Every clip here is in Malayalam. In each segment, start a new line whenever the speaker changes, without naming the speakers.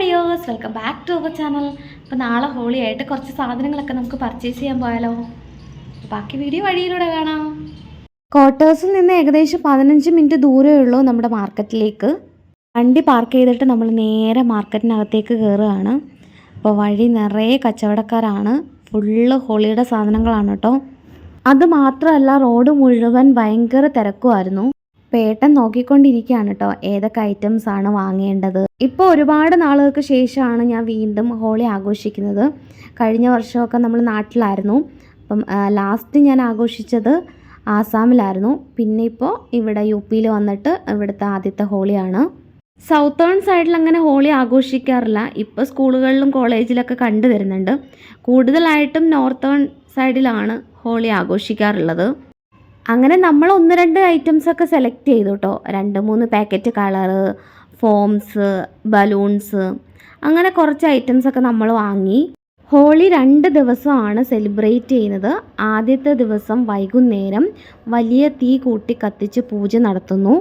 Dears, welcome back to our channel. അപ്പോൾ നാളെ ഹോളി ആയിട്ട് കുറച്ച് സാധനങ്ങളൊക്കെ നമുക്ക് പർച്ചേസ് ചെയ്യാൻ പോയാലോ? ബാക്കി വീഡിയോ വഴിയിലൂടെ കാണാം. ക്വാർട്ടേഴ്സിൽ നിന്ന് ഏകദേശം 15 മിനിറ്റ് ദൂരമേ ഉള്ളൂ നമ്മുടെ മാർക്കറ്റിലേക്ക്. വണ്ടി പാർക്ക് ചെയ്തിട്ട് നമ്മൾ നേരെ മാർക്കറ്റിനകത്തേക്ക് കയറുകയാണ്. അപ്പോൾ വഴി നിറയെ കച്ചവടക്കാരാണ്. ഫുള്ള് ഹോളിയുടെ സാധനങ്ങളാണ് കേട്ടോ. അത് മാത്രമല്ല, റോഡ് മുഴുവൻ ഭയങ്കര തിരക്കുമായിരുന്നു. പേട്ടൻ നോക്കിക്കൊണ്ടിരിക്കുകയാണ് കേട്ടോ ഏതൊക്കെ ഐറ്റംസ് ആണ് വാങ്ങേണ്ടത്. ഇപ്പോൾ ഒരുപാട് നാളുകൾക്ക് ശേഷമാണ് ഞാൻ വീണ്ടും ഹോളി ആഘോഷിക്കുന്നത്. കഴിഞ്ഞ വർഷമൊക്കെ നമ്മൾ നാട്ടിലായിരുന്നു. അപ്പം ലാസ്റ്റ് ഞാൻ ആഘോഷിച്ചത് ആസാമിലായിരുന്നു. പിന്നെ ഇപ്പോൾ ഇവിടെ UP-യിൽ വന്നിട്ട് ഇവിടുത്തെ ആദ്യത്തെ ഹോളിയാണ്. സൗത്തേൺ സൈഡിൽ അങ്ങനെ ഹോളി ആഘോഷിക്കാറില്ല. ഇപ്പോൾ സ്കൂളുകളിലും കോളേജിലൊക്കെ കണ്ടുവരുന്നുണ്ട്. കൂടുതലായിട്ടും നോർത്തേൺ സൈഡിലാണ് ഹോളി ആഘോഷിക്കാറുള്ളത്. അങ്ങനെ നമ്മൾ 1-2 ഐറ്റംസൊക്കെ സെലക്ട് ചെയ്തു കേട്ടോ. 2-3 പാക്കറ്റ് കളറ്, ഫോംസ്, ബലൂൺസ്, അങ്ങനെ കുറച്ച് ഐറ്റംസൊക്കെ നമ്മൾ വാങ്ങി. ഹോളി 2 ദിവസമാണ് സെലിബ്രേറ്റ് ചെയ്യുന്നത്. ആദ്യത്തെ ദിവസം വൈകുന്നേരം വലിയ തീ കൂട്ടി കത്തിച്ച് പൂജ നടത്തുന്നു.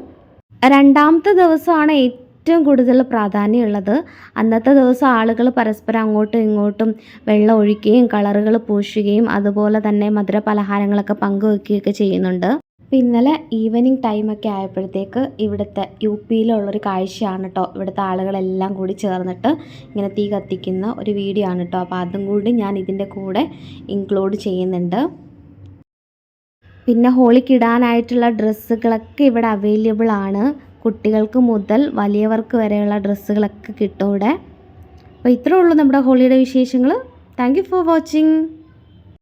രണ്ടാമത്തെ ദിവസമാണ് ഏറ്റവും കൂടുതൽ പ്രാധാന്യമുള്ളത്. അന്നത്തെ ദിവസം ആളുകൾ പരസ്പരം അങ്ങോട്ടും ഇങ്ങോട്ടും വെള്ളം ഒഴിക്കുകയും കളറുകൾ പൂശുകയും അതുപോലെ തന്നെ മധുര പലഹാരങ്ങളൊക്കെ പങ്കുവെക്കുകയൊക്കെ ചെയ്യുന്നുണ്ട്. അപ്പോൾ ഇന്നലെ ഈവനിങ് ടൈമൊക്കെ ആയപ്പോഴത്തേക്ക് ഇവിടുത്തെ UP-യിലുള്ളൊരു കാഴ്ചയാണ് കേട്ടോ. ഇവിടുത്തെ ആളുകളെല്ലാം കൂടി ചേർന്നിട്ട് ഇങ്ങനെ തീ കത്തിക്കുന്ന ഒരു വീഡിയോ ആണ് കേട്ടോ. അപ്പോൾ അതും കൂടി ഞാൻ ഇതിൻ്റെ കൂടെ ഇൻക്ലൂഡ് ചെയ്യുന്നുണ്ട്. പിന്നെ ഹോളിക്ക് ഇടാനായിട്ടുള്ള ഡ്രസ്സുകളൊക്കെ ഇവിടെ അവൈലബിൾ ആണ്. കുട്ടികൾക്ക് മുതൽ വലിയവർക്ക് വരെയുള്ള ഡ്രസ്സുകളൊക്കെ കിട്ടും ഇവിടെ. അപ്പോൾ ഇത്രേ ഉള്ളൂ നമ്മുടെ ഹോളിയുടെ വിശേഷങ്ങൾ. Thank you for watching.